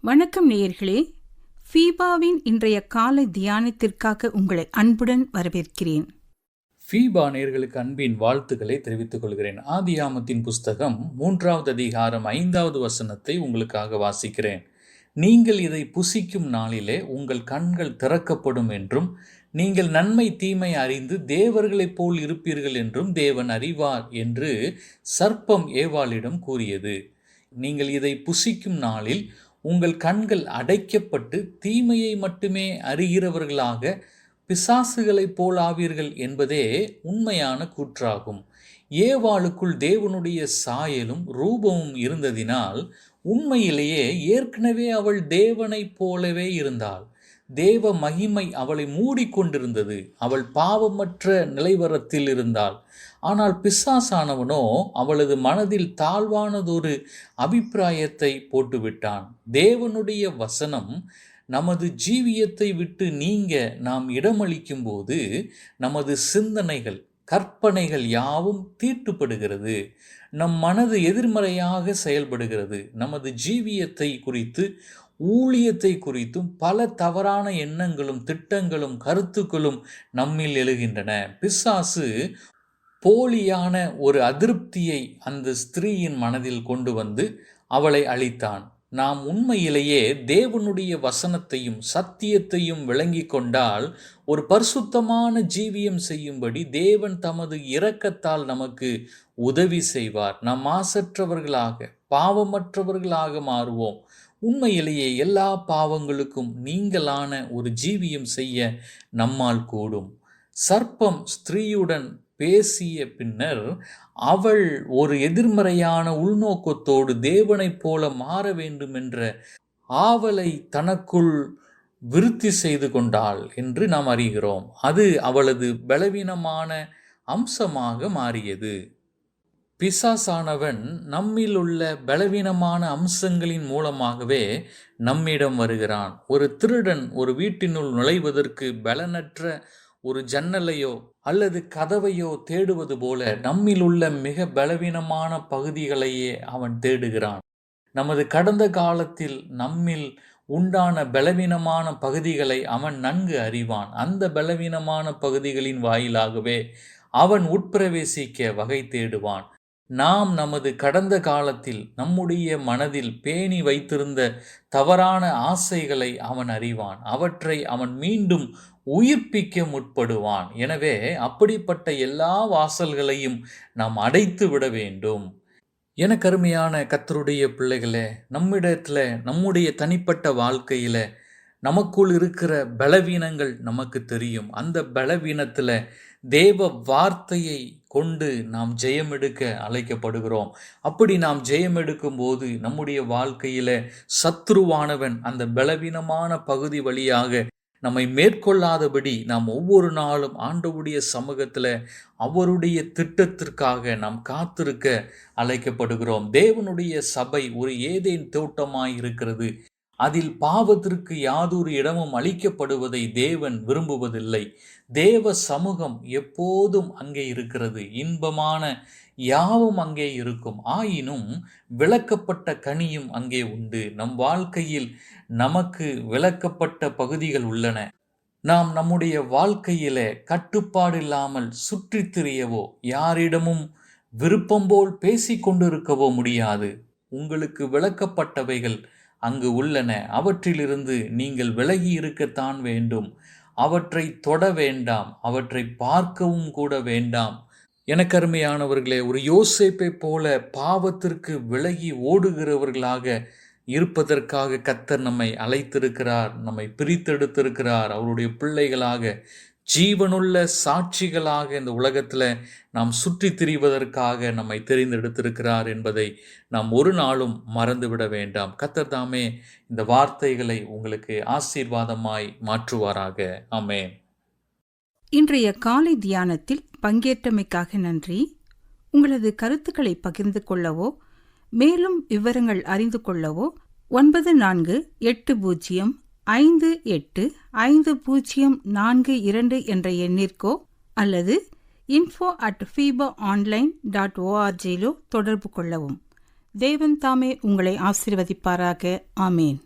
வணக்கம் நேயர்களே, ஃபீபாவின் இன்றைய காலை தியானத்திற்காக உங்களை அன்புடன் வரவேற்கிறேன். ஃபீபா நேயர்களுக்கு அன்பின் வாழ்த்துக்களை தெரிவித்துக் கொள்கிறேன். ஆதியாமத்தின் புஸ்தகம் 3வது அதிகாரம் 5வது வசனத்தை உங்களுக்காக வாசிக்கிறேன். நீங்கள் இதை புசிக்கும் நாளிலே உங்கள் கண்கள் திறக்கப்படும் என்றும் நீங்கள் நன்மை தீமை அறிந்து தேவர்களைப் போல் இருப்பீர்கள் என்றும் தேவன் அறிவார் என்று சர்ப்பம் ஏவாளிடம் கூறியது. நீங்கள் இதை புசிக்கும் நாளில் உங்கள் கண்கள் அடைக்கப்பட்டு தீமையை மட்டுமே அறிகிறவர்களாக பிசாசுகளைப் போல் ஆவீர்கள் என்பதே உண்மையான கூற்றாகும். ஏவாளுக்குள் தேவனுடைய சாயலும் ரூபமும் இருந்ததினால் உண்மையிலேயே ஏற்கனவே அவள் தேவனைப் போலவே இருந்தாள். தேவ மகிமை அவளை மூடிக்கொண்டிருந்தது. அவள் பாவமற்ற நிலைவரத்தில் இருந்தாள். ஆனால் பிசாசானவனோ அவளது மனதில் தாழ்வானதொரு அபிப்பிராயத்தை போட்டுவிட்டான். தேவனுடைய வசனம் நமது ஜீவியத்தை விட்டு நீங்க நாம் இடமளிக்கும் போது நமது சிந்தனைகள் கற்பனைகள் யாவும் தீட்டுப்படுகிறது. நம் மனது எதிர்மறையாக செயல்படுகிறது. நமது ஜீவியத்தை குறித்து ஊழியத்தை குறித்தும் பல தவறான எண்ணங்களும் திட்டங்களும் கருத்துக்களும் நம்மில் எழுகின்றன. பிசாசு போலியான ஒரு அதிருப்தியை அந்த ஸ்திரீயின் மனதில் கொண்டு வந்து அவளை அழித்தான். நாம் உண்மையிலேயே தேவனுடைய வசனத்தையும் சத்தியத்தையும் விளங்கி கொண்டால் ஒரு பரிசுத்தமான ஜீவியம் செய்யும்படி தேவன் தமது இரக்கத்தால் நமக்கு உதவி செய்வார். நாம் மாசற்றவர்களாக பாவமற்றவர்களாக மாறுவோம். உண்மையிலேயே எல்லா பாவங்களுக்கும் நீங்களான ஒரு ஜீவியம் செய்ய நம்மால் கூடும். சர்ப்பம் ஸ்திரீயுடன் பேசிய பின்னர் அவள் ஒரு எதிர்மறையான உள்நோக்கத்தோடு தேவனைப் போல மாற வேண்டும் என்ற ஆவலை தனக்குள் விருத்தி செய்து கொண்டாள் என்று நாம் அறிகிறோம். அது அவளது பலவீனமான அம்சமாக மாறியது. பிசாசானவன் நம்மில் உள்ள பலவீனமான அம்சங்களின் மூலமாகவே நம்மிடம் வருகிறான். ஒரு திருடன் ஒரு வீட்டினுள் நுழைவதற்கு பலனற்ற ஒரு ஜன்னலையோ அல்லது கதவையோ தேடுவது போல நம்மில் உள்ள மிக பலவீனமான பகுதிகளையே அவன் தேடுகிறான். நமது கடந்த காலத்தில் நம்மில் உண்டான பலவீனமான பகுதிகளை அவன் நன்கு அறிவான். அந்த பலவீனமான பகுதிகளின் வாயிலாகவே அவன் உட்பிரவேசிக்க வகை தேடுவான். நாம் நமது கடந்த காலத்தில் நம்முடைய மனதில் பேணி வைத்திருந்த தவறான ஆசைகளை அவன் அறிவான். அவற்றை அவன் மீண்டும் உயிர்ப்பிக்க முற்படுவான். எனவே அப்படிப்பட்ட எல்லா வாசல்களையும் நாம் அடைத்து விட வேண்டும். எனக்கு அருமையான கர்த்தருடைய பிள்ளைகளே, நம்முடைய தனிப்பட்ட வாழ்க்கையில நமக்குள் இருக்கிற பலவீனங்கள் நமக்கு தெரியும். அந்த பலவீனத்தில் தேவ வார்த்தையை கொண்டு நாம் ஜெயம் எடுக்க அழைக்கப்படுகிறோம். அப்படி நாம் ஜெயம் எடுக்கும் போது நம்முடைய வாழ்க்கையில சத்துருவானவன் அந்த பலவீனமான பகுதி வழியாக நம்மை மேற்கொள்ளாதபடி நாம் ஒவ்வொரு நாளும் ஆண்டவருடைய சமூகத்தில் அவருடைய திட்டத்திற்காக நாம் காத்திருக்க அழைக்கப்படுகிறோம். தேவனுடைய சபை ஒரு ஏதேன் தோட்டமாய் இருக்கிறது. அதில் பாவத்திற்கு யாதொரு இடமும் அளிக்கப்படுவதை தேவன் விரும்புவதில்லை. தேவ சமூகம் எப்போதும் அங்கே இருக்கிறது. இன்பமான யாவும் அங்கே இருக்கும். ஆயினும் விளக்கப்பட்ட கனியும் அங்கே உண்டு. நம் வாழ்க்கையில் நமக்கு விளக்கப்பட்ட பகுதிகள் உள்ளன. நாம் நம்முடைய வாழ்க்கையில கட்டுப்பாடு இல்லாமல் சுற்றித் திரியவோ யாரிடமும் விருப்பம் போல் பேசிக்கொண்டிருக்கவோ முடியாது. உங்களுக்கு விளக்கப்பட்டவைகள் அங்கு உள்ளன. அவற்றிலிருந்து நீங்கள் விலகி இருக்கத்தான் வேண்டும். அவற்றை தொட வேண்டாம். அவற்றை பார்க்கவும் கூட வேண்டாம். எனக்கு அருமையானவர்களே, ஒரு யோசேப்பை போல பாவத்திற்கு விலகி ஓடுகிறவர்களாக இருப்பதற்காக கர்த்தர் நம்மை அழைத்திருக்கிறார், நம்மை பிரித்தெடுத்திருக்கிறார். அவருடைய பிள்ளைகளாக ஜீவனுள்ள சாட்சிகளாக இந்த உலகத்தில் நாம் சுற்றி திரிவதற்காக நம்மை தெரிந்தெடுத்திருக்கிறார் என்பதை நாம் ஒரு நாளும் மறந்துவிட வேண்டாம். கர்த்தர் தாமே இந்த வார்த்தைகளை உங்களுக்கு ஆசீர்வாதமாய் மாற்றுவாராக. ஆமென். இன்றைய காலை தியானத்தில் பங்கேற்றமைக்காக நன்றி. உங்களது கருத்துக்களை பகிர்ந்து கொள்ளவோ மேலும் விவரங்கள் அறிந்து கொள்ளவோ 94585052 என்ற எண்ணிற்கோ அல்லது info@fibaonline.org தொடர்பு கொள்ளவும். தேவன் தாமே உங்களை ஆசீர்வதிப்பாராக. ஆமேன்.